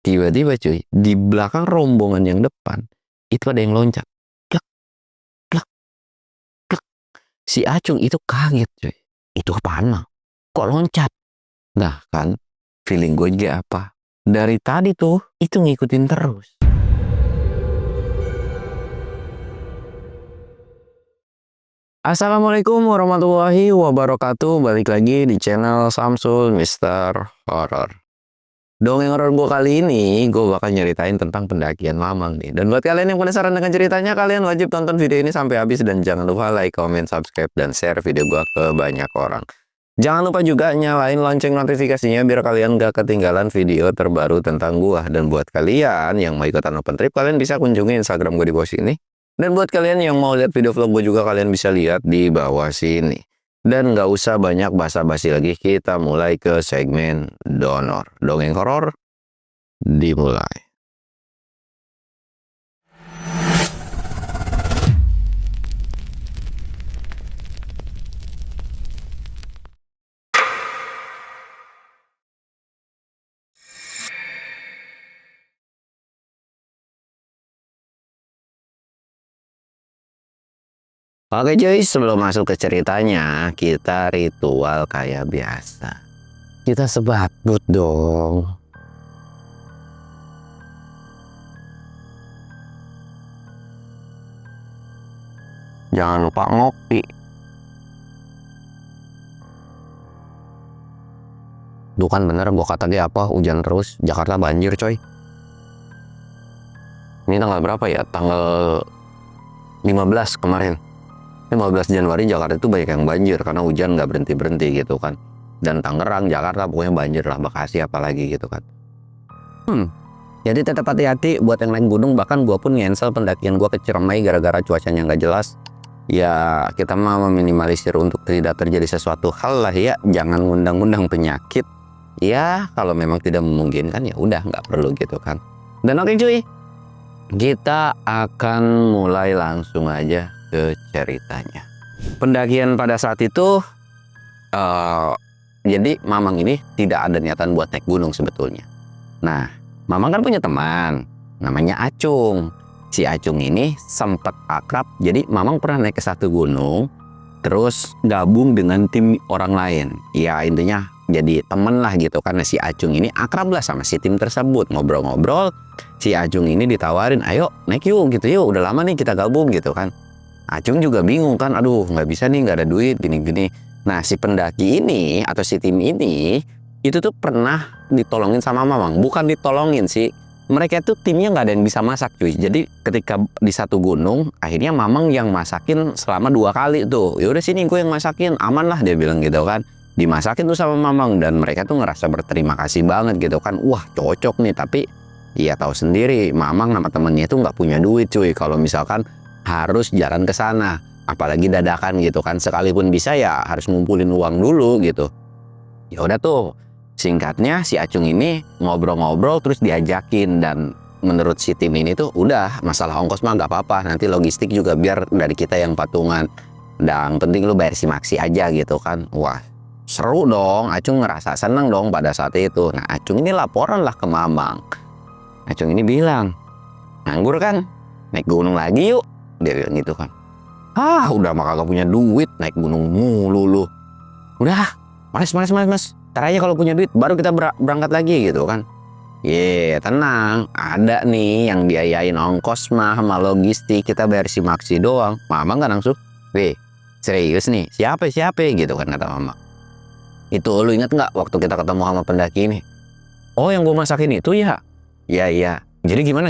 tiba-tiba cuy, di belakang rombongan yang depan, itu ada yang loncat. Klak, klak, klak. Si Acung itu kaget cuy. Itu apaan Mang? Kok loncat? Nah kan, feeling gue juga apa? Dari tadi tuh, itu ngikutin terus. Assalamualaikum warahmatullahi wabarakatuh. Balik lagi di channel Samsul Mister Horror. Dongeng horor gue kali ini, gue bakal nyeritain tentang pendakian Mamang nih. Dan buat kalian yang penasaran dengan ceritanya, kalian wajib tonton video ini sampai habis. Dan jangan lupa like, comment, subscribe, dan share video gue ke banyak orang. Jangan lupa juga nyalain lonceng notifikasinya biar kalian gak ketinggalan video terbaru tentang gue. Dan buat kalian yang mau ikutan open trip, kalian bisa kunjungi Instagram gue di bawah sini. Dan buat kalian yang mau lihat video vlog gue juga, kalian bisa lihat di bawah sini. Dan nggak usah banyak basa-basi lagi, kita mulai ke segmen donor. Dongeng horor dimulai. Oke cuy, sebelum masuk ke ceritanya, kita ritual kayak biasa. Kita sebabut dong. Jangan lupa ngopi. Duh kan bener, gua kata dia apa, hujan terus, Jakarta banjir coy. Ini tanggal berapa ya? Tanggal 15 kemarin. 15 Januari Jakarta itu banyak yang banjir karena hujan nggak berhenti-berhenti gitu kan. Dan Tangerang, Jakarta pokoknya banjir lah, Bekasi apalagi gitu kan. Jadi tetap hati-hati buat yang naik gunung, bahkan gue pun cancel pendakian gue ke Ciremai gara-gara cuacanya nggak jelas. Ya kita mah meminimalisir untuk tidak terjadi sesuatu hal lah ya, jangan ngundang-ngundang penyakit. Ya kalau memang tidak memungkinkan ya udah nggak perlu gitu kan. Dan oke cuy, kita akan mulai langsung aja ke ceritanya. Pendakian pada saat itu jadi Mamang ini tidak ada niatan buat naik gunung sebetulnya. Nah, Mamang kan punya teman namanya Acung. Si Acung ini sempat akrab, jadi Mamang pernah naik ke satu gunung terus gabung dengan tim orang lain. Ya intinya jadi temen lah gitu, karena si Acung ini akrab lah sama si tim tersebut. Ngobrol-ngobrol, si Acung ini ditawarin, ayo naik yuk gitu, yuk udah lama nih kita gabung gitu kan. Acung juga bingung kan, aduh nggak bisa nih, nggak ada duit gini-gini. Nah si pendaki ini atau si tim ini itu tuh pernah ditolongin sama Mamang. Bukan ditolongin sih, mereka tuh timnya nggak ada yang bisa masak cuy. Jadi ketika di satu gunung, akhirnya Mamang yang masakin selama 2 kali tuh. Yaudah sini gue yang masakin, aman lah dia bilang gitu kan. Dimasakin tuh sama Mamang dan mereka tuh ngerasa berterima kasih banget gitu kan. Wah cocok nih, tapi ya tahu sendiri Mamang sama temennya itu nggak punya duit cuy. Kalau misalkan harus jalan ke sana, apalagi dadakan gitu kan, sekalipun bisa ya harus ngumpulin uang dulu gitu. Ya udah tuh, singkatnya si Acung ini ngobrol-ngobrol terus diajakin, dan menurut si tim ini tuh udah masalah ongkos mah nggak apa-apa, nanti logistik juga biar dari kita yang patungan, dan penting lu bayar si Maksi aja gitu kan. Wah seru dong, Acung ngerasa seneng dong pada saat itu. Nah Acung ini laporan lah ke Mamang. Acung ini bilang, nganggur kan, naik gunung lagi yuk. Dia bilang gitu kan. Udah mah kagak punya duit, naik gunung mulu lu. Udah, males. Ntar aja kalau punya duit baru kita berangkat lagi gitu kan. Tenang, ada nih yang biayain ongkos mah sama logistik, kita bayar si Maksi doang. Mama nggak langsung, serius nih, siapa gitu kan kata Mama. Itu lu inget nggak waktu kita ketemu sama pendaki ini? Oh yang gue masakin itu ya? Iya. Jadi gimana?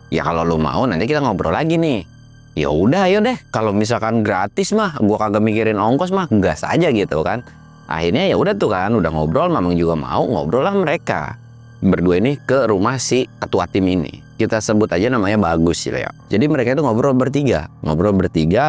Ya kalau lu mau nanti kita ngobrol lagi nih. Ya udah ayo deh, kalau misalkan gratis mah gua kagak mikirin ongkos mah, gas aja gitu kan. Akhirnya ya udah tuh kan, udah ngobrol, Mamang juga mau, ngobrol lah mereka berdua ini ke rumah si ketua tim ini. Kita sebut aja namanya Bagus sih ya. Jadi mereka itu ngobrol bertiga,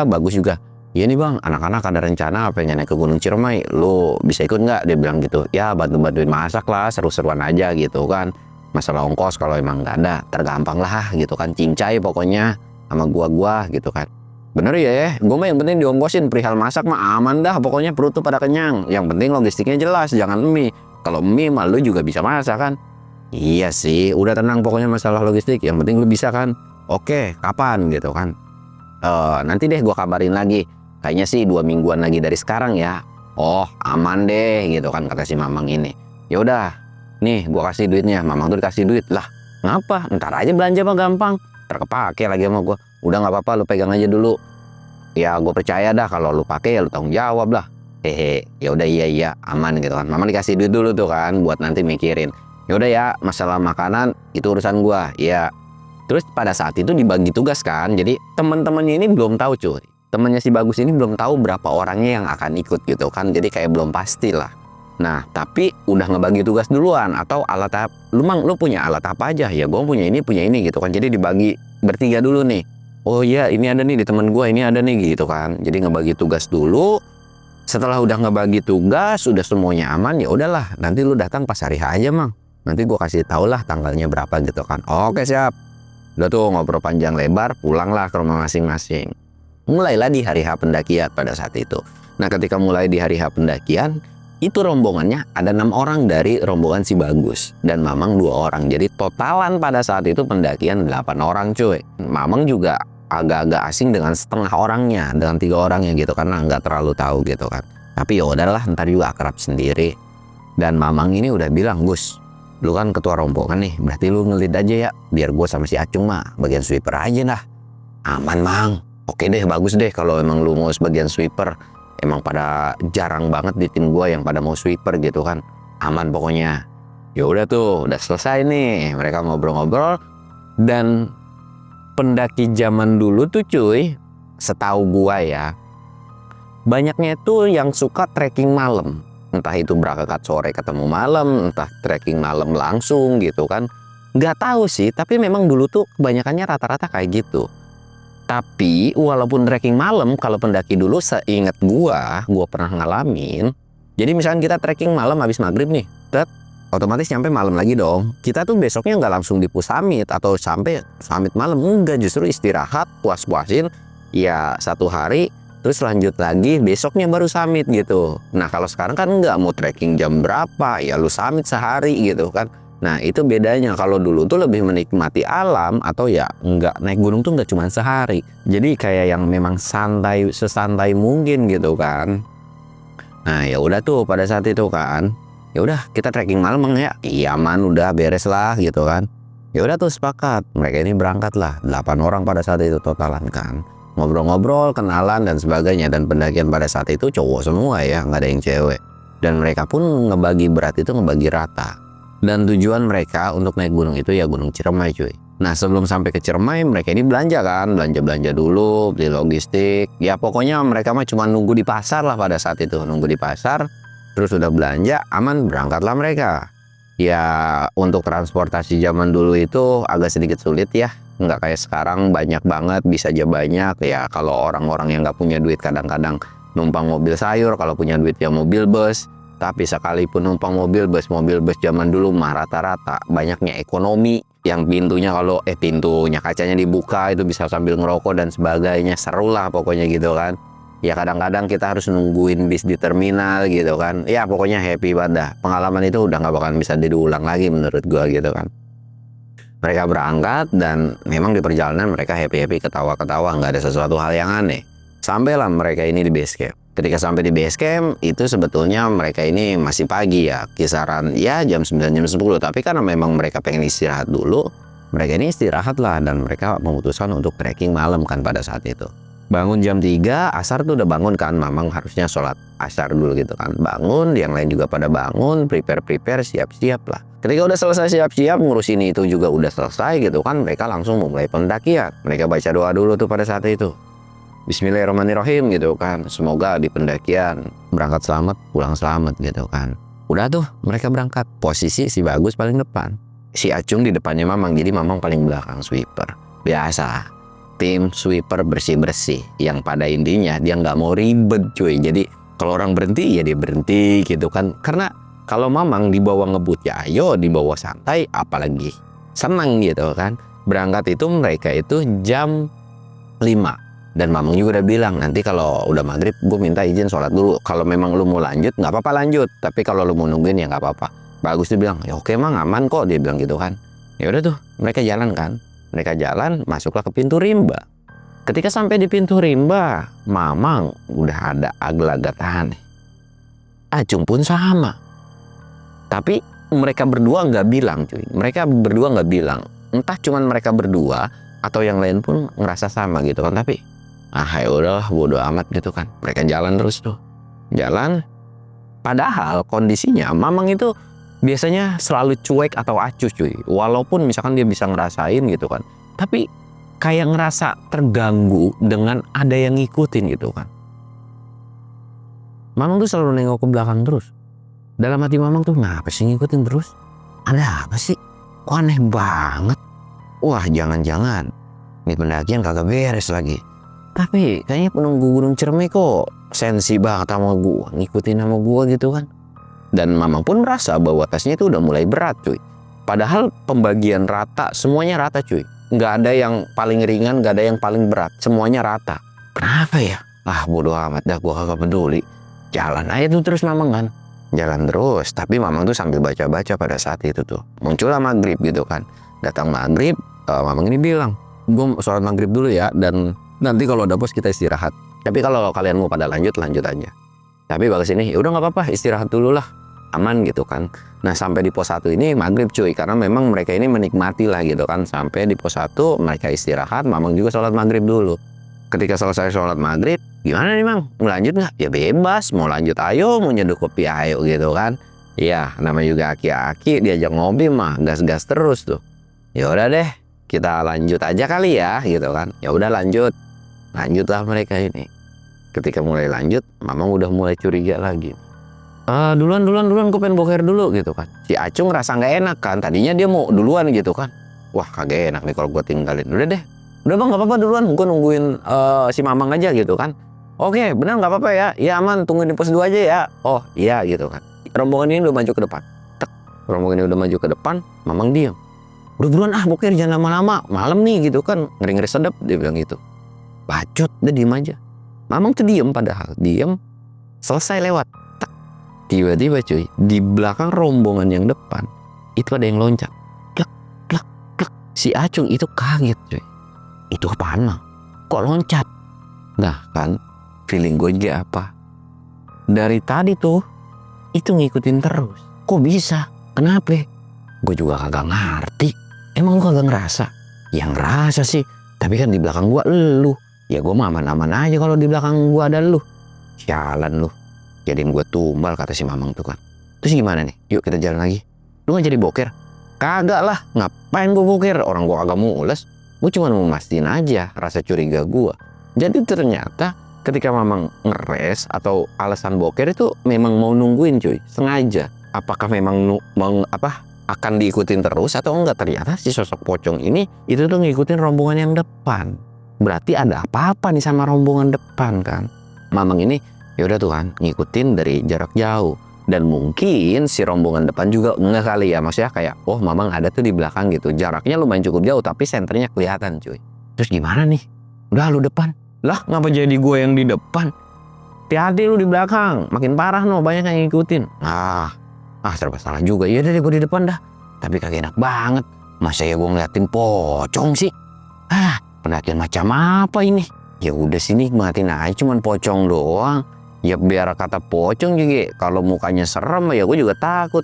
Bagus juga. Iya nih bang, anak-anak ada rencana pengen naik ke Gunung Ciremai, lu bisa ikut nggak? Dia bilang gitu. Ya bantuin masak lah, seru-seruan aja gitu kan. Masalah ongkos kalau emang nggak ada, tergampang lah gitu kan, cincai pokoknya sama gua gitu kan. Bener ya, gue mah yang penting diongkosin, perihal masak mah aman dah, pokoknya perut tuh pada kenyang. Yang penting logistiknya jelas, jangan mie. Kalau mie mah lu juga bisa masak kan. Iya sih, udah tenang pokoknya masalah logistik, yang penting lu bisa kan. Oke, kapan gitu kan. Nanti deh gua kabarin lagi. Kayaknya sih 2 mingguan lagi dari sekarang ya. Oh, aman deh gitu kan kata si Mamang ini. Ya udah, nih gua kasih duitnya. Mamang tuh dikasih duit. Lah, ngapa? Ntar aja belanja mah gampang. Ntar kepake lagi sama gua. Udah nggak apa-apa, lu pegang aja dulu. Ya gue percaya dah kalau lu pakai ya lu tanggung jawab lah. Hehe, ya udah iya aman gitu kan. Mama dikasih duit dulu tuh kan buat nanti mikirin. Ya udah ya, masalah makanan itu urusan gua. Ya. Terus pada saat itu dibagi tugas kan. Jadi teman-temannya ini belum tahu cuy. Temennya si Bagus ini belum tahu berapa orangnya yang akan ikut gitu kan. Jadi kayak belum pasti lah. Nah, tapi udah ngebagi tugas duluan atau alat apa? Lu punya alat apa aja? Ya gue punya ini gitu kan. Jadi dibagi bertiga dulu nih. Oh iya, ini ada nih di teman gue, ini ada nih gitu kan. Jadi ngebagi tugas dulu. Setelah udah ngebagi tugas, udah semuanya aman, ya udahlah. Nanti lu datang pas hari H aja, Mang. Nanti gue kasih tau lah tanggalnya berapa gitu kan. Oke, siap. Udah tuh ngobrol panjang lebar, pulanglah ke rumah masing-masing. Mulailah di hari H pendakian pada saat itu. Nah, ketika mulai di hari H pendakian, itu rombongannya ada 6 orang dari rombongan si Bagus. Dan Mamang 2 orang. Jadi totalan pada saat itu pendakian 8 orang cuy. Mamang juga agak-agak asing dengan setengah orangnya, dengan 3 orangnya gitu karena nggak terlalu tahu gitu kan. Tapi ya udahlah, ntar juga akrab sendiri. Dan Mamang ini udah bilang, Gus, lu kan ketua rombongan nih, berarti lu ngelit aja ya, biar gue sama si Acung mah bagian sweeper aja lah. Aman, Mang. Oke deh, bagus deh kalau emang lu mau sebagian sweeper. Emang pada jarang banget di tim gue yang pada mau sweeper gitu kan. Aman pokoknya. Ya udah tuh, udah selesai nih. Mereka ngobrol-ngobrol dan pendaki zaman dulu tuh cuy, setahu gua ya, banyaknya itu yang suka trekking malam. Entah itu berangkat sore ketemu malam, entah trekking malam langsung gitu kan. Nggak tahu sih, tapi memang dulu tuh kebanyakannya rata-rata kayak gitu. Tapi walaupun trekking malam, kalau pendaki dulu seingat gua pernah ngalamin. Jadi misalkan kita trekking malam habis maghrib nih, otomatis nyampe malam lagi dong. Kita tuh besoknya nggak langsung di push summit atau sampai summit malam, enggak, justru istirahat, puas-puasin ya 1 hari, terus lanjut lagi besoknya baru summit gitu. Nah kalau sekarang kan nggak, mau trekking jam berapa ya lu summit sehari gitu kan. Nah itu bedanya, kalau dulu tuh lebih menikmati alam atau ya nggak, naik gunung tuh nggak cuma sehari. Jadi kayak yang memang santai, sesantai mungkin gitu kan. Nah ya udah tuh pada saat itu kan, ya udah kita trekking malam ya. Iya man, udah beres lah gitu kan. Ya udah tuh sepakat. Mereka ini berangkat lah 8 orang pada saat itu totalan kan. Ngobrol-ngobrol, kenalan dan sebagainya. Dan pendakian pada saat itu cowok semua ya, nggak ada yang cewek. Dan mereka pun ngebagi berat itu ngebagi rata. Dan tujuan mereka untuk naik gunung itu ya Gunung Ciremai cuy. Nah sebelum sampai ke Ciremai mereka ini belanja kan, belanja dulu, beli logistik. Ya pokoknya mereka mah cuma nunggu di pasar lah pada saat itu, nunggu di pasar. Terus udah belanja, aman, berangkatlah mereka. Ya untuk transportasi zaman dulu itu agak sedikit sulit ya. Nggak kayak sekarang banyak banget, bisa aja banyak. Ya kalau orang-orang yang nggak punya duit kadang-kadang numpang mobil sayur, kalau punya duit ya mobil bus. Tapi sekalipun numpang mobil bus zaman dulu mah rata-rata banyaknya ekonomi. Yang pintunya kacanya dibuka itu bisa sambil ngerokok dan sebagainya. Seru lah pokoknya gitu kan. Ya kadang-kadang kita harus nungguin bis di terminal gitu kan. Ya pokoknya happy banget dah. Pengalaman itu udah nggak bakalan bisa diulang lagi menurut gua gitu kan. Mereka berangkat dan memang di perjalanan mereka happy-happy, ketawa-ketawa, nggak ada sesuatu hal yang aneh. Sampailah mereka ini di base camp. Ketika sampai di base camp itu sebetulnya mereka ini masih pagi ya, kisaran ya jam 9 jam 10. Tapi karena memang mereka pengen istirahat dulu, mereka ini istirahat lah dan mereka memutuskan untuk trekking malam kan pada saat itu. Bangun jam 3, asar tuh udah bangun kan, Mamang harusnya sholat asar dulu gitu kan. Bangun, yang lain juga pada bangun, prepare, siap-siap lah. Ketika udah selesai siap-siap, ngurus ini itu juga udah selesai gitu kan, mereka langsung memulai pendakian. Mereka baca doa dulu tuh pada saat itu. Bismillahirrahmanirrahim gitu kan. Semoga di pendakian berangkat selamat, pulang selamat gitu kan. Udah tuh mereka berangkat. Posisi si Bagus paling depan. Si Acung di depannya Mamang, jadi Mamang paling belakang sweeper. Biasa. Tim sweeper bersih-bersih. Yang pada intinya dia nggak mau ribet cuy. Jadi kalau orang berhenti ya dia berhenti gitu kan. Karena kalau Mamang dibawa ngebut ya ayo, dibawa santai apalagi senang gitu kan. Berangkat itu mereka itu jam 5. Dan Mamang juga udah bilang, nanti kalau udah maghrib gue minta izin sholat dulu. Kalau memang lu mau lanjut nggak apa-apa lanjut. Tapi kalau lu mau nungguin ya nggak apa-apa. Bagus dia bilang, ya oke mang, aman kok, dia bilang gitu kan. Ya udah tuh, mereka jalan kan. Mereka jalan, masuklah ke pintu rimba. Ketika sampai di pintu rimba, Mamang udah ada agak-agak. Acung pun sama. Tapi mereka berdua nggak bilang cuy. Mereka berdua nggak bilang. Entah cuman mereka berdua atau yang lain pun ngerasa sama gitu kan. Tapi ya udahlah, bodo amat gitu kan. Mereka jalan terus tuh. Jalan. Padahal kondisinya Mamang itu biasanya selalu cuek atau acuh cuy. Walaupun misalkan dia bisa ngerasain gitu kan. Tapi kayak ngerasa terganggu dengan ada yang ngikutin gitu kan. Mamang tuh selalu nengok ke belakang terus. Dalam hati Mamang tuh, ngapa sih ngikutin terus? Ada apa sih? Kok aneh banget? Wah, jangan-jangan ini pendakian kagak beres lagi. Tapi kayaknya penunggu Gunung Ciremai kok sensi banget sama gua, ngikutin sama gua gitu kan. Dan Mamang pun merasa bahwa tesnya itu udah mulai berat cuy. Padahal pembagian rata, semuanya rata cuy. Nggak ada yang paling ringan, nggak ada yang paling berat. Semuanya rata. Kenapa ya? Bodo amat dah, gua kagak peduli. Jalan aja tuh terus Mamang kan. Jalan terus, tapi Mamang tuh sambil baca-baca pada saat itu tuh. Muncullah maghrib gitu kan. Datang maghrib, Mamang ini bilang, gue sholat maghrib dulu ya, dan nanti kalau udah pos kita istirahat. Tapi kalau kalian mau pada lanjut aja. Tapi bagus ini, ya udah nggak apa-apa, istirahat dulu lah, aman gitu kan. Nah sampai di pos 1 ini maghrib cuy, karena memang mereka ini menikmati lah gitu kan. Sampai di pos 1 mereka istirahat, Mamang juga sholat maghrib dulu. Ketika selesai sholat maghrib, gimana nih Mang? Mau lanjut nggak? Ya bebas, mau lanjut ayo, mau nyeduh kopi ayo gitu kan. Iya, namanya juga aki-aki, diajak ngopi mah gas-gas terus tuh. Ya udah deh, kita lanjut aja kali ya gitu kan. Ya udah lanjutlah mereka ini. Ketika mulai lanjut, Mamang udah mulai curiga lagi. Duluan, gue pengen boker dulu gitu kan. Si Acung ngerasa nggak enak kan, tadinya dia mau duluan gitu kan. Wah kagak enak nih kalau gue tinggalin. Udah bang, nggak apa-apa duluan, gue nungguin si Mamang aja gitu kan. Oke, benar nggak apa-apa ya. Iya aman, tungguin di pos 2 aja ya. Oh iya gitu kan. Rombongan ini udah maju ke depan. Rombongan ini udah maju ke depan, Mamang diam. Udah buruan boker, jangan lama-lama. Malam nih gitu kan, ngeri-ngeri sedap, dia bilang gitu. Bacot, udah diem aja. Mamang tuh diem padahal, diem. Selesai lewat. Tiba-tiba cuy, di belakang rombongan yang depan, itu ada yang loncat. Klek, klek, klek. Si Acung itu kaget cuy. Itu apaan Mang? Kok loncat? Nah kan, feeling gue juga apa? Dari tadi tuh, itu ngikutin terus. Kok bisa? Kenapa? Gue juga kagak ngerti. Emang lu kagak ngerasa? Ya ngerasa sih, tapi kan di belakang gue elu. Ya gue mah aman-aman aja kalau di belakang gue ada lu. Sialan lu. Jadiin gue tumbal, kata si Mamang tuh kan. Terus gimana nih? Yuk kita jalan lagi. Lu gak jadi boker? Kagak lah, ngapain gue boker? Orang gue kagak mules. Gue cuma mau mastiin aja rasa curiga gue. Jadi ternyata ketika Mamang ngeres atau alasan boker itu memang mau nungguin cuy, sengaja. Apakah memang akan diikutin terus atau enggak? Ternyata si sosok pocong ini itu tuh ngikutin rombongan yang depan. Berarti ada apa-apa nih sama rombongan depan kan. Mamang ini ya udah tuh kan ngikutin dari jarak jauh. Dan mungkin si rombongan depan juga enggak kali ya, maksudnya kayak oh Mamang ada tuh di belakang gitu, jaraknya lumayan cukup jauh tapi senternya kelihatan cuy. Terus gimana nih? Udah lu depan. Lah ngapa jadi gue yang di depan? Hati-hati lu di belakang, makin parah no, banyak yang ngikutin. Serba salah juga. Ya deh gue di depan dah. Tapi kagak enak banget. Masa ya gue ngeliatin pocong sih? Pendakian macam apa ini? Ya udah sini nikmatin aja, cuman pocong doang. Ya biar kata pocong juga, kalau mukanya serem ya gue juga takut.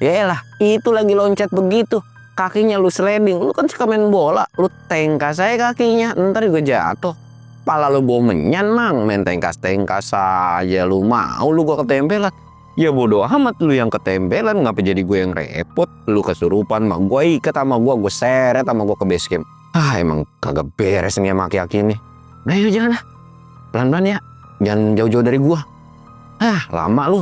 Yaelah, itu lagi loncat begitu, kakinya lu sliding. Lu kan suka main bola, lu tengkas aja kakinya, ntar juga jatuh. Pala lu bawa menyan Mang, main tengkas-tengkas aja lu mau lu gue ketempelan. Ya bodo amat lu yang ketempelan, ngapa jadi gue yang repot? Lu kesurupan mah gue ikat sama gue seret sama gue ke base camp. Emang kagak beres nih sama aki-aki nih. Nah yuk jangan lah, pelan-pelan ya. Jangan jauh-jauh dari gua. Lama lu.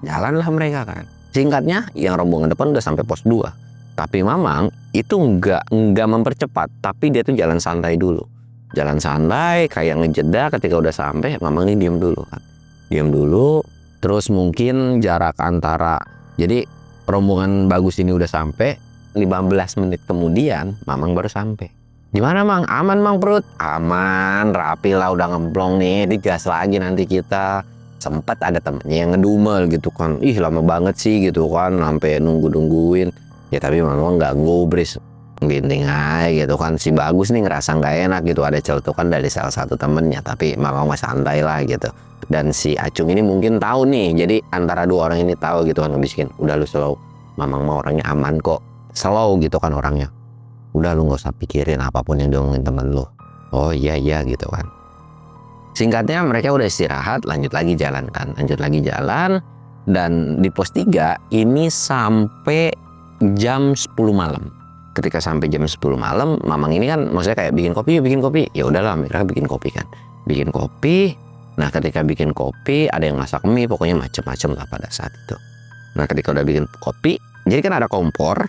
Jalanlah mereka kan. Singkatnya, yang rombongan depan udah sampai pos 2. Tapi Mamang itu enggak mempercepat, tapi dia tuh jalan santai dulu. Jalan santai kayak ngejeda. Ketika udah sampai, Mamang ini diem dulu kan. Diem dulu, terus mungkin jarak antara, jadi rombongan bagus ini udah sampai, 15 menit kemudian Mamang baru sampai. Gimana Mang? Aman Mang perut? Aman, rapi lah, udah ngemplong nih, digas lagi nanti kita. sempat ada temennya yang ngedumel gitu kan, ih lama banget sih gitu kan, sampai nungguin. Ya tapi Mamang nggak gubris, ginting aja gitu kan. Si Bagus nih ngerasa nggak enak gitu, ada celutukan dari salah satu temennya, tapi Mamang mah santai lah gitu. Dan si Acung ini mungkin tahu nih, jadi antara dua orang ini tahu gitu kan, ngebisikin, udah lu slow, Mamang mau orangnya aman kok, slow gitu kan orangnya. Udah lu nggak usah pikirin apapun yang diomongin temen lu. Oh iya gitu kan. Singkatnya mereka udah istirahat, lanjut lagi jalan kan. Dan di pos 3 ini sampai jam 10 malam. Ketika sampai jam 10 malam, Mamang ini kan maksudnya kayak bikin kopi. Ya udahlah, mereka bikin kopi kan. Bikin kopi. Nah, ketika bikin kopi ada yang masak mie, pokoknya macem-macem lah pada saat itu. Nah, ketika udah bikin kopi, jadi kan ada kompor.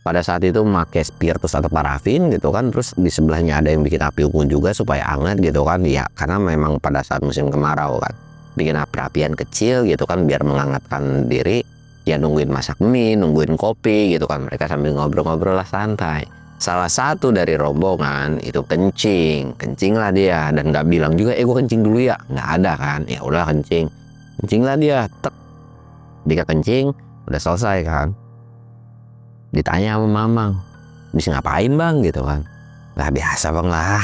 Pada saat itu pakai spiritus atau parafin gitu kan, terus di sebelahnya ada yang bikin api unggun juga supaya hangat gitu kan, ya karena memang pada saat musim kemarau kan, bikin api-apian kecil gitu kan biar menghangatkan diri, ya nungguin masak mie, nungguin kopi gitu kan, mereka sambil ngobrol-ngobrol lah santai. Salah satu dari rombongan itu kencing lah dia, dan nggak bilang juga gue kencing dulu ya, nggak ada kan, ya udah kencing lah dia, Dika kencing udah selesai kan. Ditanya sama Mamang, bisa ngapain bang gitu kan. Lah biasa bang lah,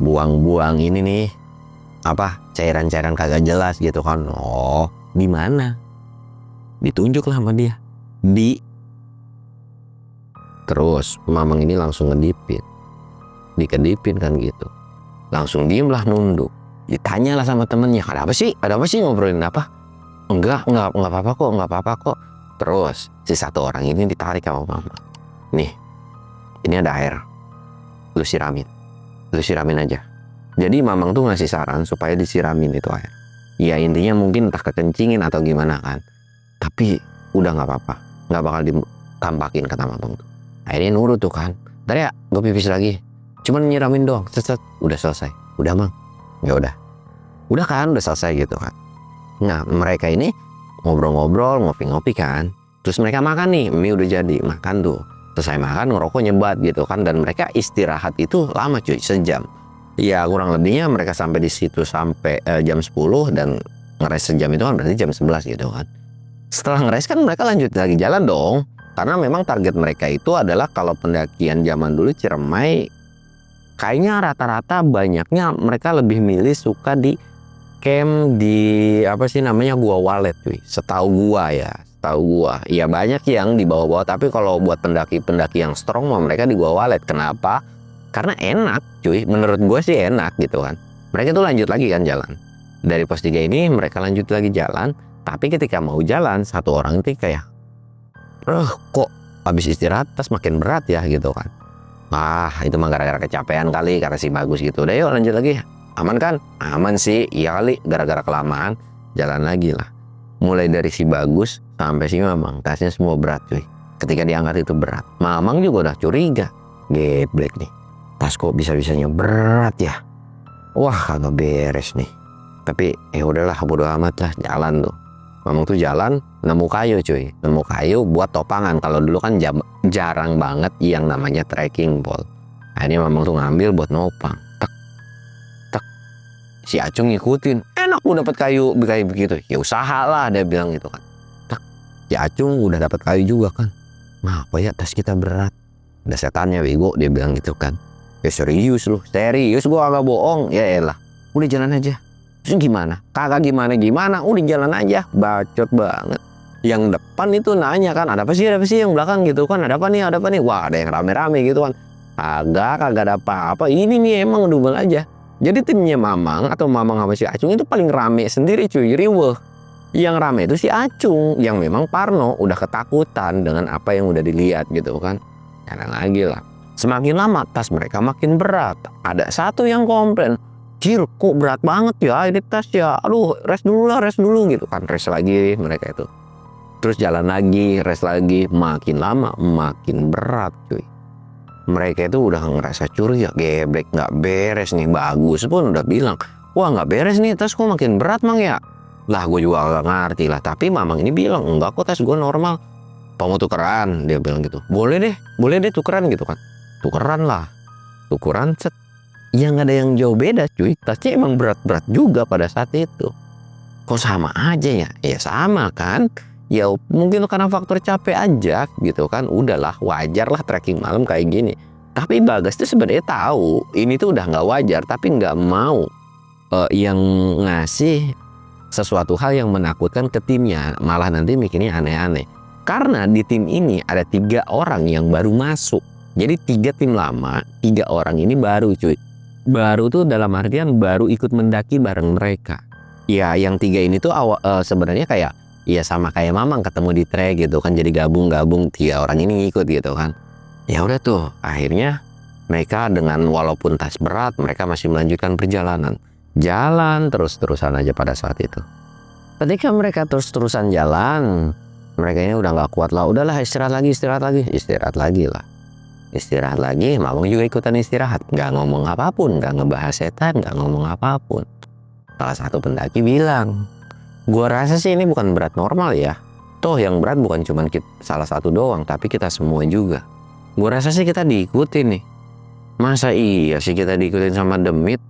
buang-buang ini nih, apa cairan-cairan kagak jelas gitu kan. Oh di mana? Ditunjuk lah sama dia. Terus Mamang ini langsung dikedipin kan gitu. Langsung diem lah nunduk. Ditanya lah sama temennya, ada apa sih ngobrolin apa? Enggak apa-apa kok. Terus si satu orang ini ditarik sama Mama. Nih, ini ada air. Lu siramin aja. Jadi Mamang tuh ngasih saran supaya disiramin itu air. Ya intinya mungkin entah kekencingin atau gimana kan. Tapi udah nggak apa-apa, nggak bakal ditampakin kata Mamang tuh. Akhirnya nurut tuh kan. Ntar ya, gue pipis lagi. Cuman nyiramin doang, udah selesai. Udah Mang, ya udah kan, udah selesai gitu kan. Nah mereka ini ngobrol-ngobrol, ngopi-ngopi kan. Terus mereka makan nih, mie udah jadi, makan tuh. Selesai makan, ngerokok nyebat gitu kan. Dan mereka istirahat itu lama cuy, sejam. Ya kurang lebihnya mereka sampai di situ sampai jam 10 dan ngeres sejam itu kan berarti jam 11 gitu kan. Setelah ngeres kan mereka lanjut lagi jalan dong. Karena memang target mereka itu adalah kalau pendakian zaman dulu Ciremai, kayaknya rata-rata banyaknya mereka lebih milih suka di camp di Gua Walet cuy. Setahu gua. Iya banyak yang di bawah-bawah, tapi kalau buat pendaki yang strong mah mereka di Gua Walet. Kenapa? Karena enak cuy, menurut gua sih enak gitu kan. Mereka tuh lanjut lagi kan jalan. Dari pos 3 ini mereka lanjut lagi jalan, tapi ketika mau jalan satu orang itu kayak kok habis istirahat tas makin berat ya gitu kan. Itu mah gara-gara kecapean kali, karena si Bagus gitu. Udah yuk lanjut lagi. Aman kan? Aman sih, iya kali, gara-gara kelamaan jalan lagi lah. Mulai dari si Bagus sampai si Mamang, tasnya semua berat cuy. Ketika diangkat itu berat, Mamang juga udah curiga, geblek nih, tas kok bisa-bisanya berat ya. Wah kagak beres nih. Tapi udahlah, bodo amat lah, jalan tuh. Mamang tuh jalan, nemu kayu cuy, buat topangan. Kalau dulu kan jarang banget yang namanya trekking pole. Akhirnya Mamang tuh ngambil buat nopang. Si Acung ngikutin, enak gue dapat kayu kayak begitu. Ya usahalah dia bilang gitu kan. Si Acung udah dapat kayu juga kan. Ngapa ya tas kita berat? Ada setannya bego, dia bilang gitu kan. Ya serius gue agak bohong. Ya elah, udah jalan aja. Terus gimana? Kagak gimana, udah jalan aja. Bacot banget. Yang depan itu nanya kan, ada apa sih yang belakang gitu kan, ada apa nih. Wah ada yang rame-rame gitu kan. Kagak ada apa-apa. Ini nih emang double aja. Jadi timnya Mamang sama si Acung itu paling rame sendiri cuy, riweuh. Yang rame itu si Acung, yang memang parno, udah ketakutan dengan apa yang udah dilihat gitu kan. Karena lagi lah, semakin lama tas mereka makin berat. Ada satu yang komplain, Cir kok berat banget ya ini tas ya, aduh rest dulu gitu kan. Rest lagi mereka itu. Terus jalan lagi, rest lagi, makin lama makin berat cuy. Mereka itu udah ngerasa curiga, geblek nggak beres nih. Bagus pun udah bilang, wah nggak beres nih, tas kok makin berat Mang ya. Lah gue juga gak ngerti lah, tapi Mamang ini bilang enggak kok, tas gue normal. Mau tukeran, dia bilang gitu. Boleh deh tukeran gitu kan. Tukeran set. Ya nggak ada yang jauh beda cuy, tasnya emang berat-berat juga pada saat itu. kok sama aja ya? Ya sama kan. Ya mungkin karena faktor capek aja gitu kan. Udahlah, wajar lah trekking malam kayak gini. Tapi Bagas tuh sebenarnya tahu ini tuh udah nggak wajar, tapi nggak mau yang ngasih sesuatu hal yang menakutkan ke timnya, malah nanti mikirnya aneh-aneh. Karena di tim ini ada 3 orang yang baru masuk. Jadi 3 tim lama, 3 orang ini baru cuy. Baru tuh dalam artian baru ikut mendaki bareng mereka. Ya yang 3 ini tuh sebenarnya kayak ya sama kayak Mamang ketemu di trek gitu kan, jadi gabung-gabung 3 orang ini ngikut gitu kan. Ya udah tuh akhirnya mereka dengan walaupun tas berat mereka masih melanjutkan perjalanan. Jalan terus-terusan aja pada saat itu. Ketika mereka terus-terusan jalan, mereka ini udah nggak kuat lah. Udahlah istirahat lagi lah. Istirahat lagi, Mamang juga ikutan istirahat. Nggak ngomong apapun, nggak ngebahas setan, nggak ngomong apapun. Salah satu pendaki bilang, gua rasa sih ini bukan berat normal ya. Toh yang berat bukan cuma salah satu doang, tapi kita semua juga. Gua rasa sih kita diikutin nih. Masa iya sih kita diikutin sama demit?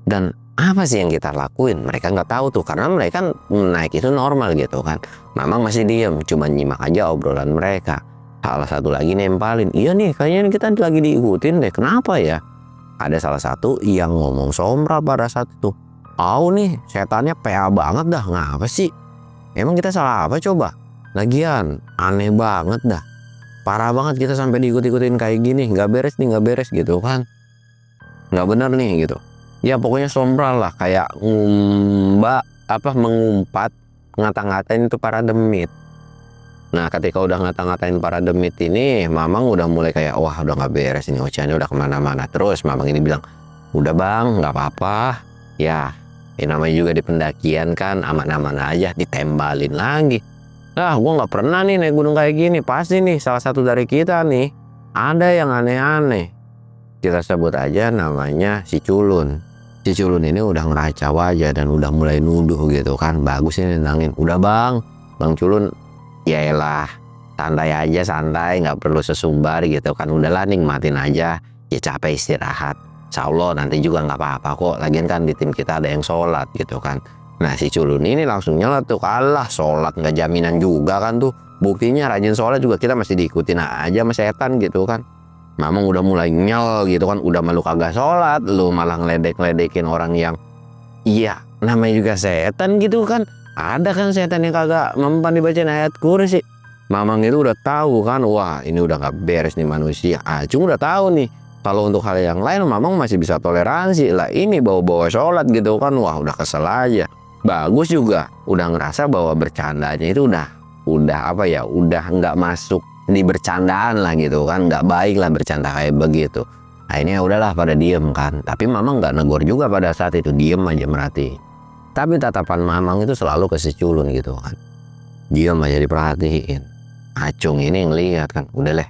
Dan apa sih yang kita lakuin? Mereka nggak tahu tuh, karena mereka naik itu normal gitu kan. Mamang masih diem, cuma nyimak aja obrolan mereka. Salah satu lagi nempalin, iya nih kayaknya kita lagi diikutin deh, kenapa ya? Ada salah satu yang ngomong sombra pada saat itu. Nih setannya PA banget dah, ngapa sih? Emang kita salah apa coba? Lagian aneh banget dah. Parah banget kita sampai diikut-ikutin kayak gini, nggak beres gitu kan. Nggak bener nih gitu. Ya pokoknya sombra lah, kayak mengumpat ngata-ngatain itu para demit. Nah ketika udah ngata-ngatain para demit ini, Mamang udah mulai kayak wah udah nggak beres ini, ocehannya udah kemana-mana. Terus Mamang ini bilang, udah bang nggak apa-apa ya, namanya juga di pendakian kan aman-aman aja. Ditembalin lagi. Gue nggak pernah nih naik gunung kayak gini, pasti nih salah satu dari kita nih ada yang aneh-aneh. Kita sebut aja namanya si Culun. Si Culun ini udah ngeracau aja dan udah mulai nuduh gitu kan. Bagus ini nendangin. Udah bang Culun, yaelah santai, nggak perlu sesumbar gitu kan. Udahlah nikmatin aja, ya capek istirahat. Insya Allah nanti juga nggak apa-apa kok. Lagian kan di tim kita ada yang sholat gitu kan. Nah si Culun ini langsung nyala tuh, kalah sholat nggak jaminan juga kan tuh. Buktinya rajin sholat juga kita masih diikutin aja sama setan gitu kan. Mamang udah mulai nyel gitu kan, udah malu kagak sholat, lu malah ngeledek-ledekin orang yang iya namanya juga setan gitu kan. Ada kan setan yang kagak mempan dibacain ayat kursi. Mamang itu udah tahu kan, wah ini udah gak beres nih manusia. Acung udah tahu nih, kalau untuk hal yang lain Mamang masih bisa toleransi lah. Ini bawa-bawa sholat gitu kan, wah udah kesel aja. Bagus juga, udah ngerasa bahwa bercandanya itu udah apa ya, udah nggak masuk di bercandaan lah gitu kan, nggak baik lah bercanda kayak begitu. Akhirnya udahlah pada diem kan, tapi Mamang nggak negor juga pada saat itu, diem aja merhatiin. Tapi tatapan Mamang itu selalu ke si Culun gitu kan, diem aja diperhatiin. Acung ini ngeliat kan, udah leh.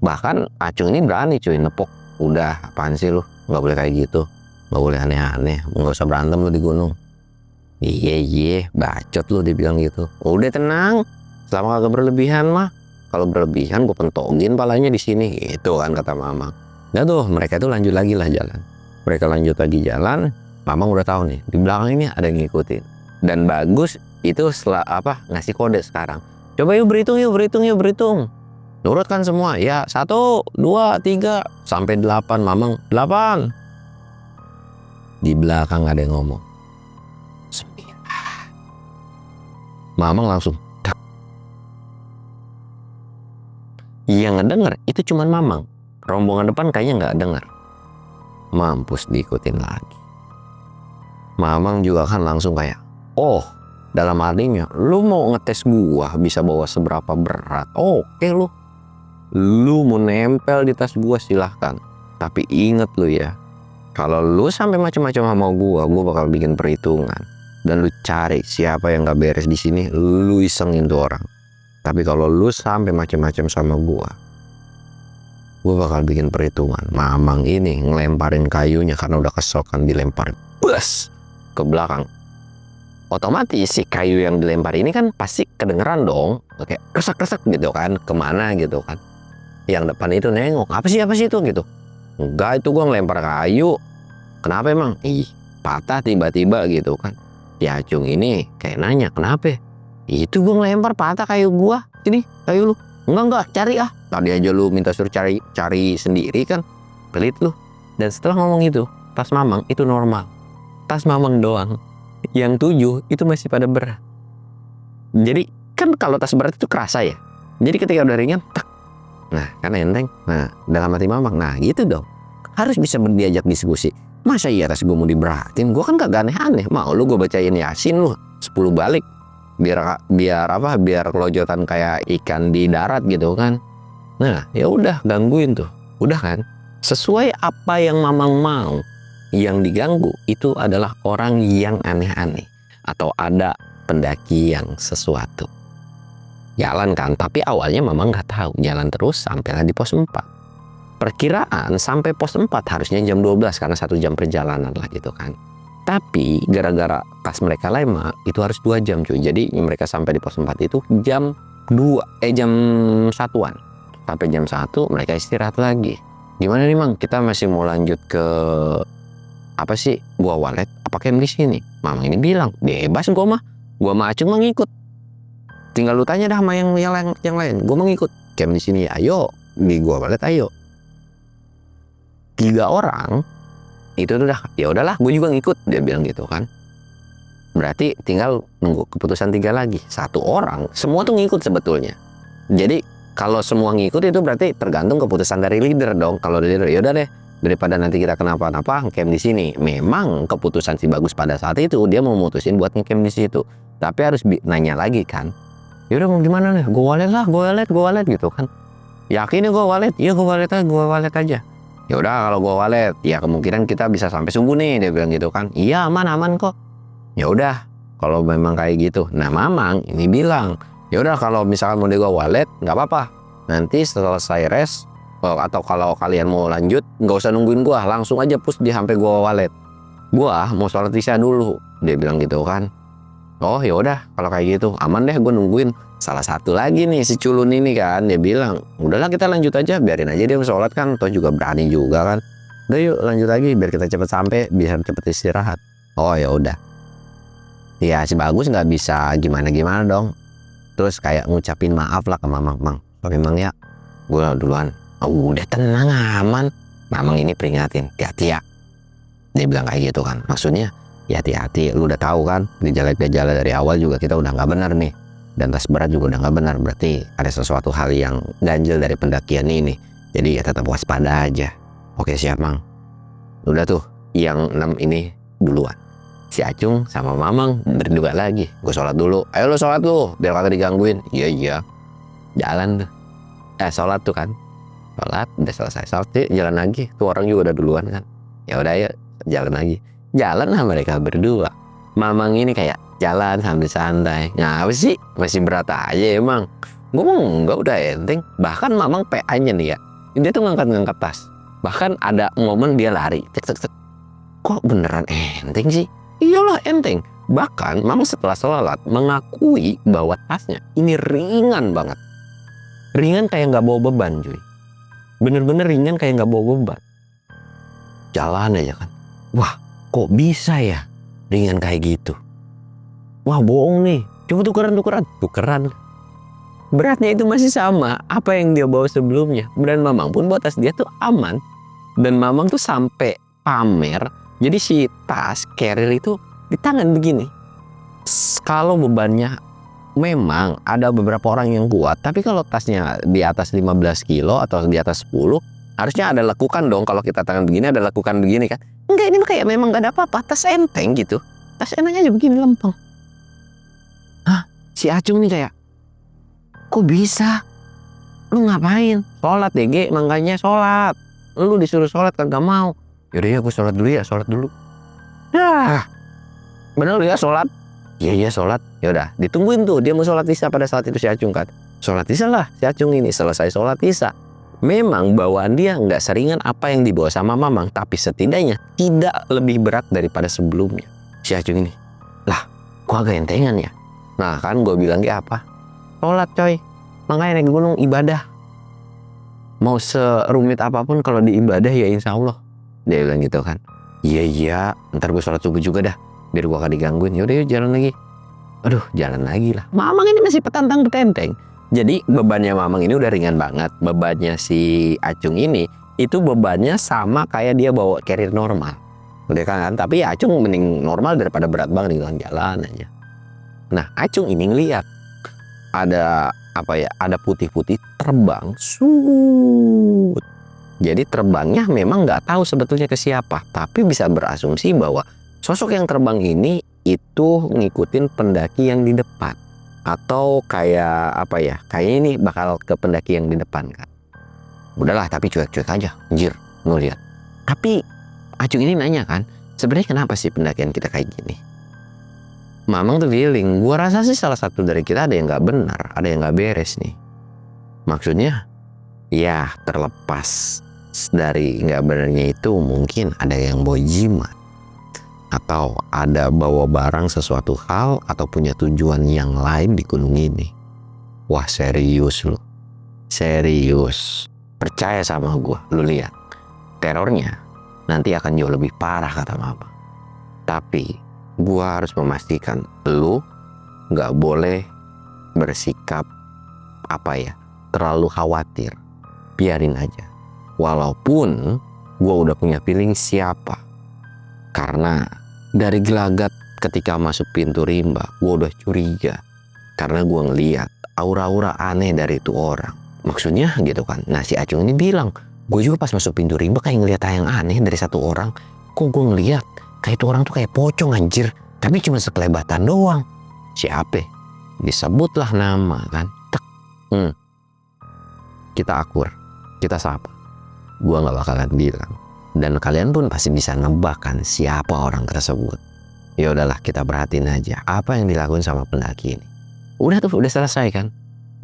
Bahkan Acung ini berani cuy nepok, udah apaan sih lu, nggak boleh kayak gitu, nggak boleh aneh-aneh, nggak usah berantem lu di gunung. Iya bacot lu dibilang gitu. Udah tenang, selama kagak berlebihan mah. Kalau berlebihan gue pentogin palanya di sini gitu kan kata Mamang. Nah tuh mereka tuh lanjut lagi lah jalan. Mereka lanjut lagi jalan. Mamang udah tahu nih di belakang ini ada yang ngikutin. Dan Bagus itu ngasih kode sekarang. Coba yuk berhitung. Nurut kan semua ya, 1, 2, 3 sampai 8. Mamang 8. Di belakang ada yang ngomong 9. Mamang langsung yang ngedenger itu cuman Mamang. Rombongan depan kayaknya nggak denger. Mampus diikutin lagi. Mamang juga kan langsung kayak, dalam artinya lu mau ngetes gua bisa bawa seberapa berat, oke lu mau nempel di tas gua silahkan. Tapi inget lu ya, kalau lu sampai macam-macam sama gua bakal bikin perhitungan. Dan lu cari siapa yang nggak beres di sini, lu isengin tuh orang. Tapi kalau lu sampai macam-macam sama gua bakal bikin perhitungan. Mamang ini ngelemparin kayunya karena udah kesel kan, dilempar bus ke belakang. Otomatis si kayu yang dilempar ini kan pasti kedengeran dong, kayak resek-resek gitu kan, kemana gitu kan. Yang depan itu nengok, apa sih itu gitu. Enggak, itu gua ngelempar kayu. Kenapa emang? Patah tiba-tiba gitu kan. Si Acung ini kayak nanya, kenapa? Itu gue ngelempar patah kayu gue. Sini kayu lu. Enggak cari ah. Tadi aja lu minta suruh cari sendiri kan. Pelit lu. Dan setelah ngomong itu, tas Mamang itu normal. Tas Mamang doang yang 7 itu masih pada berat. Jadi kan kalau tas berat itu kerasa ya. Jadi ketika udah ringan, tak. Nah kan enteng. Nah dalam hati Mamang, nah gitu dong. Harus bisa diajak diskusi. Masa iya tas gue mau diberatin? Gue kan kagak aneh-aneh. Mau lu gue bacain Yasin lu 10 balik. Biar apa? Biar kelojotan kayak ikan di darat gitu kan. Nah ya udah, gangguin tuh. Udah kan? Sesuai apa yang Mamang mau. Yang diganggu itu adalah orang yang aneh-aneh. Atau ada pendaki yang sesuatu. Jalan kan, tapi awalnya Mamang nggak tahu. Jalan terus sampailah di pos 4. Perkiraan sampai pos 4 harusnya jam 12 karena 1 jam perjalanan lah gitu kan. Tapi gara-gara pas mereka lama itu harus 2 jam cuy. Jadi mereka sampai di pos 4 itu jam 1-an. Sampai jam 1 mereka istirahat lagi. Gimana nih Mang? Kita masih mau lanjut ke apa sih? Gua Walet apa camp di sini? Mamang ini bilang, "Bebas gua mah Acung mah ngikut. Tinggal lu tanya dah sama yang lain. Gua mau ngikut. Camp di sini ayo. Di Gua Walet ayo." 3 orang itu udah, ya udahlah gue juga ngikut, dia bilang gitu kan. Berarti tinggal nunggu keputusan 3 lagi. 1 orang semua tuh ngikut sebetulnya. Jadi kalau semua ngikut itu berarti tergantung keputusan dari leader dong. Kalau leader ya udah deh, daripada nanti kita kenapa-napa ngecamp di sini. Memang keputusan si Bagus pada saat itu dia mau mutusin buat ngecamp di situ. Tapi harus nanya lagi kan. Ya udah mau gimana nih? Gue walet gitu kan. Yakin ya gue walet? Iya gue walet aja. Ya udah kalau gue walet, ya kemungkinan kita bisa sampai subuh nih, dia bilang gitu kan. Iya aman kok. Ya udah kalau memang kayak gitu. Nah Mamang ini bilang, ya udah kalau misalkan mau gue walet nggak apa-apa. Nanti selesai rest atau kalau kalian mau lanjut nggak usah nungguin gue, langsung aja push di sampai gue walet. Gue mau sholat isya dulu, dia bilang gitu kan. Oh ya udah kalau kayak gitu aman deh, gue nungguin. Salah satu lagi nih si culun ini kan, dia bilang udahlah kita lanjut aja, biarin aja dia sholat kan, toh juga berani juga kan. Udah yuk lanjut lagi biar kita cepet sampai, biar cepet istirahat. Oh ya udah. Ya si Bagus nggak bisa gimana dong. Terus kayak ngucapin maaf lah ke Mamang. Memang ya gue duluan. Oh, udah tenang aman. Mamang ini peringatin, hati-hati ya. Dia bilang kayak gitu kan. Maksudnya ya hati-hati, lu udah tahu kan gejala dari awal juga kita udah nggak benar nih. Dan tas berat juga udah nggak benar, berarti ada sesuatu hal yang ganjil dari pendakian ini. Jadi ya tetap waspada aja. Oke siap Mang. Udah tuh yang 6 ini duluan. Si Acung sama Mamang berdua lagi. Gue sholat dulu. Ayo lo sholat lu biar kagak digangguin. Iya. Jalan tuh. Sholat tuh kan. Sholat udah selesai sholat jalan lagi. Tuh orang juga udah duluan kan. Ya udah ya jalan lagi. Jalan lah mereka berdua. Mamang ini kayak jalan sambil santai. Ngapa sih? Masih berat aja emang. Gue mau enggak udah enteng. Bahkan Mamang PA-nya nih ya. Dia tuh ngangkat tas. Bahkan ada momen dia lari. Cek. Kok beneran enteng sih? Iyalah enteng. Bahkan Mamang setelah sholat mengakui bahwa tasnya ini ringan banget. Ringan kayak nggak bawa beban cuy. Bener-bener ringan kayak nggak bawa beban. Jalan aja kan. Wah kok bisa ya ringan kayak gitu. Wah bohong nih, coba tukeran. Beratnya itu masih sama apa yang dia bawa sebelumnya. Dan Mamang pun bawa tas dia tuh aman. Dan Mamang tuh sampai pamer. Jadi si tas carrier itu di tangan begini. Kalau bebannya memang ada beberapa orang yang kuat. Tapi kalau tasnya di atas 15 kilo atau di atas 10. Harusnya ada lekukan dong. Kalau kita tangan begini ada lekukan begini kan. Enggak, ini kayak memang gak ada apa-apa. Tas enteng gitu. Tas enteng aja begini lempeng. Hah? Si Acung nih kayak, kok bisa? Lu ngapain? Sholat DG, makanya sholat. Lu disuruh sholat kagak mau. Yaudah ya gue sholat dulu. Nah, bener ya sholat? Iya sholat. Yaudah, ditungguin tuh. Dia mau sholat isya pada saat itu si Acung kan. Sholat isya lah si Acung ini. Selesai sholat isya. Memang bawaan dia nggak seringan apa yang dibawa sama Mamang. Tapi setidaknya tidak lebih berat daripada sebelumnya. Si Acung ini, lah gua agak entengan ya. Nah kan gue bilang kayak apa? Sholat coy. Makanya naik gunung ibadah. Mau serumit apapun kalau di ibadah ya insya Allah. Dia bilang gitu kan. Iya, ntar gue sholat subuh juga dah. biar gua gak digangguin. Yaudah yuk jalan lagi. Aduh, jalan lagi lah. Mamang ini masih petantang petenteng. Jadi bebannya Mamang ini udah ringan banget. Bebannya si Acung ini itu bebannya sama kayak dia bawa carrier normal. Udah kan? Tapi ya Acung mending normal daripada berat banget nih, jalan aja. Nah, Acung ini ngeliat ada apa ya? Ada putih-putih terbang. Jadi terbangnya memang nggak tahu sebetulnya ke siapa, tapi bisa berasumsi bahwa sosok yang terbang ini itu ngikutin pendaki yang di depan. Atau kayak apa ya, kayak ini bakal ke pendaki yang di depan kan. Udahlah, tapi cuek-cuek aja, anjir, ngeliat. Tapi Acung ini nanya kan, sebenarnya kenapa sih pendakian kita kayak gini? Mamang tuh feeling, gua rasa sih salah satu dari kita ada yang nggak benar, ada yang nggak beres nih. Maksudnya, ya terlepas dari nggak benarnya itu mungkin ada yang bawa jimat. Atau ada bawa barang sesuatu hal atau punya tujuan yang lain di gunung ini. Wah, serius lu. Serius. Percaya sama gua, lu lihat. Terornya nanti akan jauh lebih parah kata Mama. Tapi gua harus memastikan lu nggak boleh bersikap apa ya, terlalu khawatir. Biarin aja. Walaupun gua udah punya feeling siapa. Karena dari gelagat ketika masuk pintu rimba, gue udah curiga. Karena gue ngeliat aura-aura aneh dari itu orang. Maksudnya gitu kan. Nah, si Acung ini bilang, gue juga pas masuk pintu rimba kayak ngeliat yang aneh dari satu orang. Kok gue ngeliat kayak itu orang tuh kayak pocong anjir. Tapi cuma sekelebatan doang. Siapa? Disebutlah nama kan. Kita akur. Kita sapa. Gue gak bakalan bilang. Dan kalian pun pasti bisa nebak kan siapa orang tersebut. Ya udahlah, kita perhatiin aja apa yang dilakukan sama pendaki ini. Udah selesai kan.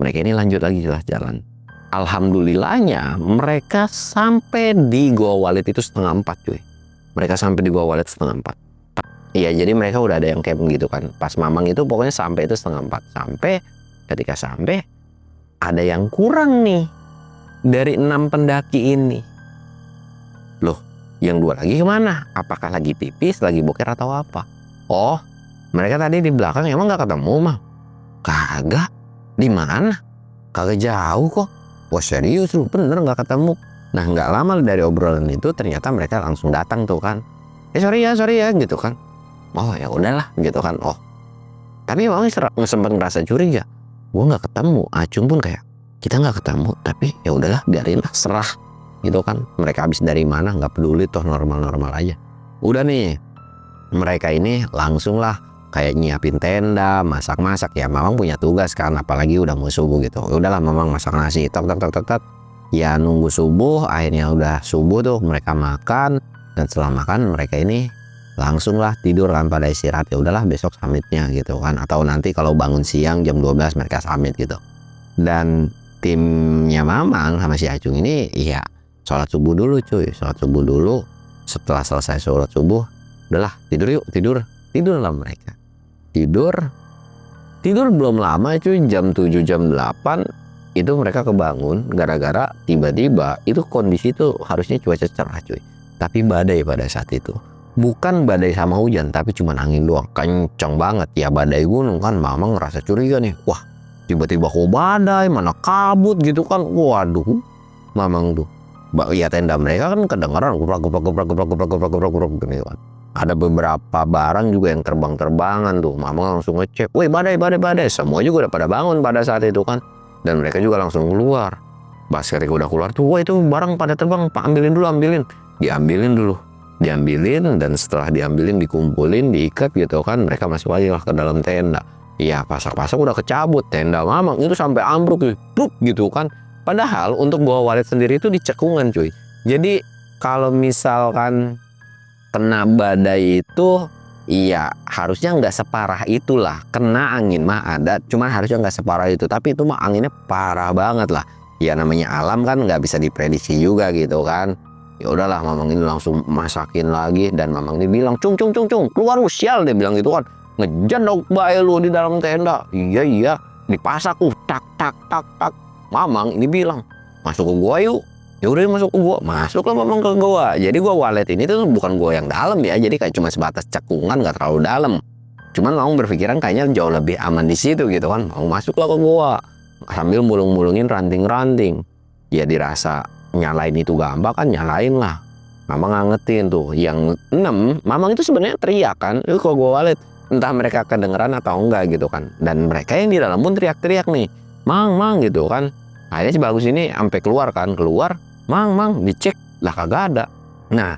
Mereka ini lanjut lagi jalan. Alhamdulillahnya mereka sampai di Gua Walet itu 3:30 cuy. Mereka sampai di Gua Walet 3:30. Iya, jadi mereka udah ada yang camp gitu kan. Pas Mamang itu pokoknya sampai itu 3:30. Sampai ketika sampai ada yang kurang nih dari 6 pendaki ini. Loh, yang 2 lagi kemana? Apakah lagi pipis, lagi boker atau apa? Oh, mereka tadi di belakang emang gak ketemu mah? Kagak. Di mana? Kagak jauh kok. Wah, serius lu, bener gak ketemu. Nah, gak lama dari obrolan itu ternyata mereka langsung datang tuh kan. Sorry ya gitu kan. Oh ya udahlah gitu kan. Oh, tapi emang sempat ngerasa curiga. Gue gak ketemu. Acung pun kayak, kita gak ketemu, tapi ya udahlah, biarin lah, serah. Gitu kan, mereka habis dari mana nggak peduli, toh normal-normal aja. Udah nih, mereka ini langsung lah kayak nyiapin tenda, masak-masak. Ya Mamang punya tugas kan, apalagi udah mau subuh gitu. Udahlah, Mamang masak nasi, tok. Ya nunggu subuh, akhirnya udah subuh tuh mereka makan. Dan setelah makan mereka ini langsung lah tidur kan, pada istirahat. Ya udahlah, besok summitnya gitu kan, atau nanti kalau bangun siang jam 12 mereka summit gitu. Dan timnya Mamang sama si Acung ini ya sholat subuh dulu cuy, sholat subuh dulu. Setelah selesai sholat subuh, udahlah tidur yuk, tidur lah mereka. Tidur belum lama cuy, jam 7 jam 8 itu mereka kebangun gara-gara tiba-tiba itu kondisi itu harusnya cuaca cerah cuy, tapi badai pada saat itu. Bukan badai sama hujan, tapi cuma angin doang, kencang banget ya, badai gunung kan. Mamang ngerasa curiga nih, wah tiba-tiba kok badai, mana kabut gitu kan. Waduh, Mamang tuh ya tenda mereka kan kedengaran guprak gini kan. Ada beberapa barang juga yang terbang-terbangan tuh. Mamang langsung ngecek, woi badai. Semua juga udah pada bangun pada saat itu kan. Dan mereka juga langsung keluar. Pas ketika udah keluar tuh, wah itu barang pada terbang, Pak ambilin dulu. Diambilin dan setelah diambilin dikumpulin, diikat gitu kan. Mereka masuk lagi lah ke dalam tenda. Iya, pasak-pasak udah kecabut. Tenda Mamang itu sampai ambruk gitu kan. Padahal untuk Gua Walet sendiri itu di cekungan cuy. Jadi kalau misalkan kena badai itu, iya harusnya nggak separah itulah. Kena angin mah ada, cuman harusnya nggak separah itu. Tapi itu mah anginnya parah banget lah. Ya namanya alam kan nggak bisa diprediksi juga gitu kan. Ya udahlah, Mamang ini langsung masakin lagi. Dan Mamang ini bilang, cung, keluar lu sial, dia bilang gitu kan. Ngejendok bae lu di dalam tenda. Iya, dipasak tak. Mamang ini bilang, masuk ke gua yuk. Ya udah masuk ke gua, masuklah Mamang ke gua. Jadi gua walet ini tuh bukan gua yang dalam ya, jadi kayak cuma sebatas cekungan, nggak terlalu dalam. Cuman Mamang berpikiran kayaknya jauh lebih aman di situ gitu kan. Mamang masuklah ke gua sambil mulung-mulungin ranting-ranting. Ya dirasa nyalain itu gampang kan, nyalain lah. Mamang ngangetin tuh. Yang 6, Mamang itu sebenarnya teriak kan, itu kalau gua walet. Entah mereka kedengeran atau enggak gitu kan. Dan mereka yang di dalam pun teriak-teriak nih. Mang gitu kan. Akhirnya si Bagus ini sampai keluar, Mang, dicek lah kagak ada. Nah,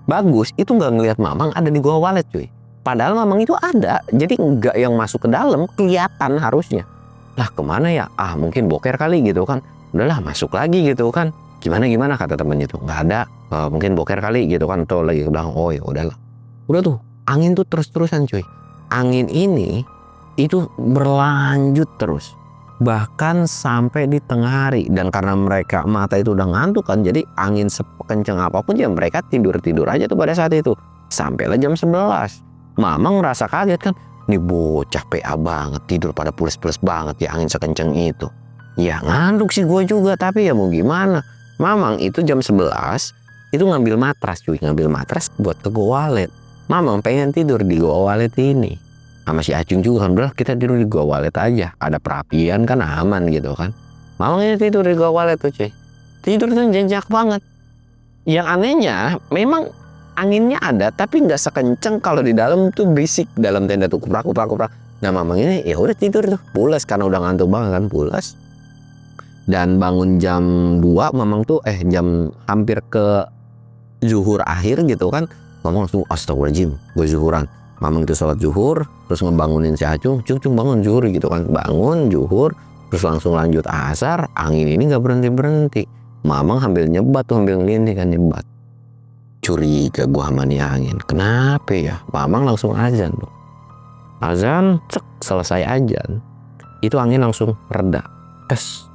Bagus itu nggak ngelihat Mamang ada di gua walet cuy. Padahal Mamang itu ada, jadi nggak yang masuk ke dalam, kelihatan harusnya. Lah kemana ya? Mungkin boker kali gitu kan. Udahlah masuk lagi gitu kan. Gimana kata temennya tuh, nggak ada. Mungkin boker kali gitu kan. Tuh lagi bilang, oh ya udahlah. Udah tuh, angin tuh terus-terusan cuy. Angin ini itu berlanjut terus. Bahkan sampai di tengah hari, dan karena mereka mata itu udah ngantuk kan, jadi angin sekenceng apapun ya mereka tidur aja tuh pada saat itu. Sampailah jam 11. Mamang ngerasa kaget kan, nih bocah PA banget, tidur pada pules-pules banget ya angin sekenceng itu. Ya ngantuk sih gue juga, tapi ya mau gimana. Mamang itu jam 11 itu ngambil matras buat ke gua walet. Mamang pengen tidur di gua walet ini. Sama si Acung juga kan, udah kita tidur di gua walet aja, ada perapian kan aman gitu kan. Mamang ini tidur di gua walet tuh cuy, tidur tuh nyenyak banget. Yang anehnya memang anginnya ada tapi nggak sekenceng kalau di dalam tuh berisik, dalam tenda tuh kuprak. Nah Mamang ini ya udah tidur tuh pulas karena udah ngantuk banget kan, pulas. Dan bangun jam 2 Mamang tuh jam hampir ke zuhur akhir gitu kan. Mamang langsung astagfirullahaladzim, gue zuhuran. Mamang itu sholat zuhur, terus ngebangunin si Acung, Cung bangun zuhur gitu kan. Bangun zuhur, terus langsung lanjut asar. Angin ini gak berhenti. Mamang sambil nyebat tuh, sambil ngini kan nyebat. Curiga gua sama nih angin, kenapa ya? Mamang langsung azan tuh. Azan, cek, selesai azan. Itu angin langsung reda. Kes.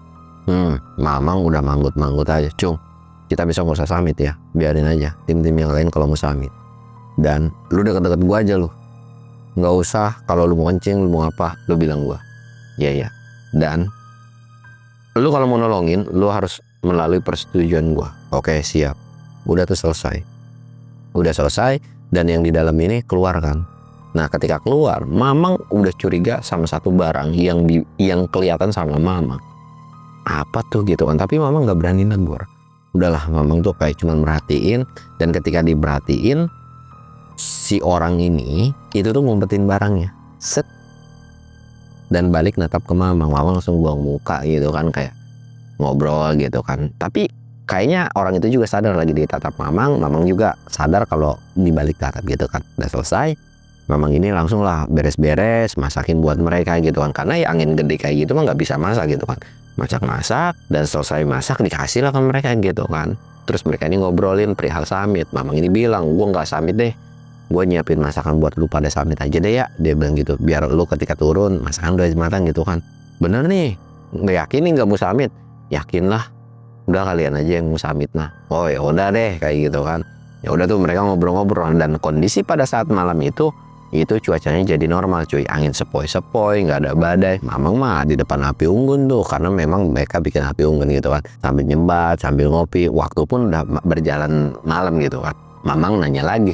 Mamang udah manggut aja. Cung, kita besok gak usah summit ya, biarin aja tim-tim yang lain kalau mau summit. Dan lu deket-deket gua aja lu, nggak usah kalau lu mau kencing, lu mau apa, lu bilang gua. Iya. Dan lu kalau mau nolongin, lu harus melalui persetujuan gua. Oke, siap. Udah tuh selesai. Dan yang di dalam ini keluar kan. Nah ketika keluar, Mamang udah curiga sama satu barang yang kelihatan sama Mamang. Apa tuh gitu kan? Tapi Mamang nggak berani negur. Udahlah, Mamang tuh kayak cuma merhatiin. Dan ketika diperhatiin, si orang ini itu tuh ngumpetin barangnya, set, dan balik natap ke Mamang. Mamang langsung buang muka gitu kan, kayak ngobrol gitu kan. Tapi kayaknya orang itu juga sadar lagi ditatap Mamang. Mamang juga sadar kalau dibalik tatap gitu kan. Udah selesai, Mamang ini langsung lah beres-beres, masakin buat mereka gitu kan. Karena ya angin gede kayak gitu mah nggak bisa masak gitu kan. Masak, dan selesai masak dikasih lah ke mereka gitu kan. Terus mereka ini ngobrolin perihal summit. Mamang ini bilang, gue nggak summit deh, gue nyiapin masakan buat lu pada summit aja deh ya. Dia bilang gitu, biar lu ketika turun masakan udah matang gitu kan. Bener nih, nggak yakin nih nggak mau summit? Yakin lah, udah kalian aja yang mau summit. Nah, oh ya udah deh kayak gitu kan. Ya udah tuh mereka ngobrol-ngobrol, dan kondisi pada saat malam itu cuacanya jadi normal cuy. Angin sepoi-sepoi, nggak ada badai. Mamang mah di depan api unggun tuh, karena memang mereka bikin api unggun gitu kan, sambil nyembat, sambil ngopi. Waktu pun udah berjalan malam gitu kan. Mamang nanya lagi,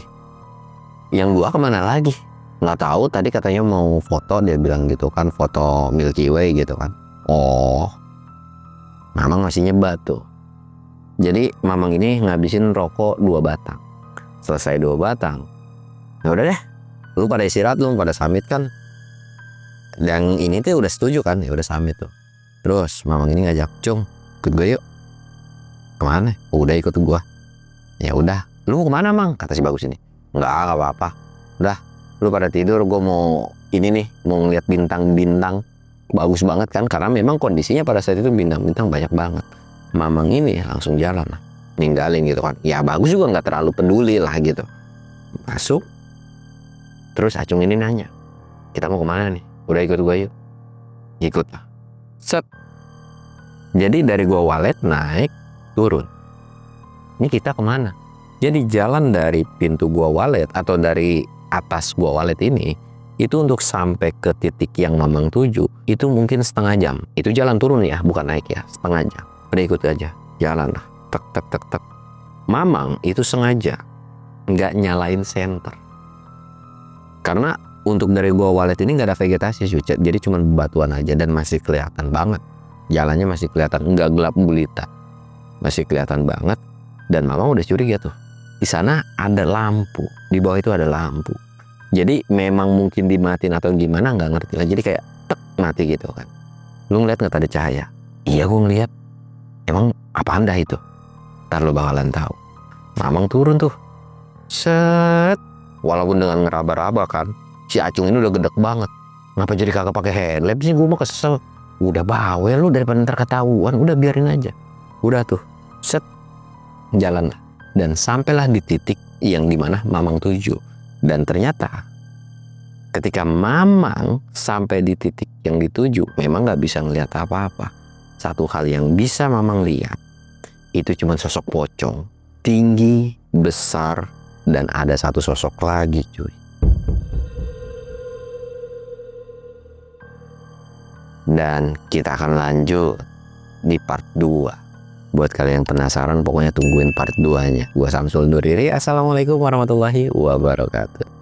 yang 2 kemana lagi? Nggak tahu, tadi katanya mau foto, dia bilang gitu kan, foto Milky Way gitu kan. Oh, Mamang masih nyebat tuh. Jadi Mamang ini ngabisin rokok 2 batang. Selesai 2 batang, ya udah deh, lu pada istirahat, lu pada summit kan. Dan ini tuh udah setuju kan, ya udah summit tuh. Terus Mamang ini ngajak, Cung, ikut gue yuk. Kemana? Udah ikut gua. Ya udah, lu mau kemana Mang? Kata si Bagus ini. Enggak apa-apa. Udah, lu pada tidur, gue mau ini nih, mau ngeliat bintang-bintang. Bagus banget kan, karena memang kondisinya pada saat itu bintang-bintang banyak banget. Mamang ini langsung jalan lah, ninggalin gitu kan. Ya Bagus juga nggak terlalu peduli lah gitu. Masuk. Terus Acung ini nanya, kita mau kemana nih? Udah ikut gue yuk. Ikut lah. Set. Jadi dari gua walet naik, turun. Ini kita kemana? Jadi jalan dari pintu gua walet atau dari atas gua walet ini, itu untuk sampai ke titik yang Mamang tuju, itu mungkin setengah jam. Itu jalan turun ya, bukan naik ya, setengah jam. Udah ikut aja, jalan lah. tek tek tek tek. Mamang itu sengaja nggak nyalain senter. Karena untuk dari gua walet ini nggak ada vegetasi cuy, jadi cuma batuan aja dan masih kelihatan banget. Jalannya masih kelihatan, nggak gelap gulita, masih kelihatan banget. Dan Mamang udah curiga tuh. Di sana ada lampu, di bawah itu ada lampu. Jadi memang mungkin dimatiin atau gimana nggak ngerti lah. Jadi kayak tek mati gitu kan. Lu ngeliat nggak ada cahaya? Iya gua ngeliat. Emang apa anda itu? Ntar lu bakalan tahu. Mamang turun tuh. Set. Walaupun dengan ngeraba-raba kan. Si Acung ini udah gedek banget. Kenapa jadi kagak pakai headlamp sih? Gue mah kesel. Udah bawel lu daripada ntar ketahuan. Udah biarin aja. Udah tuh. Set. Jalan. Dan sampailah di titik yang dimana Mamang tuju. Dan ternyata ketika Mamang sampai di titik yang dituju, memang gak bisa ngeliat apa-apa. Satu hal yang bisa Mamang lihat, itu cuma sosok pocong. Tinggi, besar, dan ada satu sosok lagi cuy. Dan kita akan lanjut di part 2. Buat kalian yang penasaran, pokoknya tungguin part 2-nya. Gua Samsul Nuriri. Assalamualaikum warahmatullahi wabarakatuh.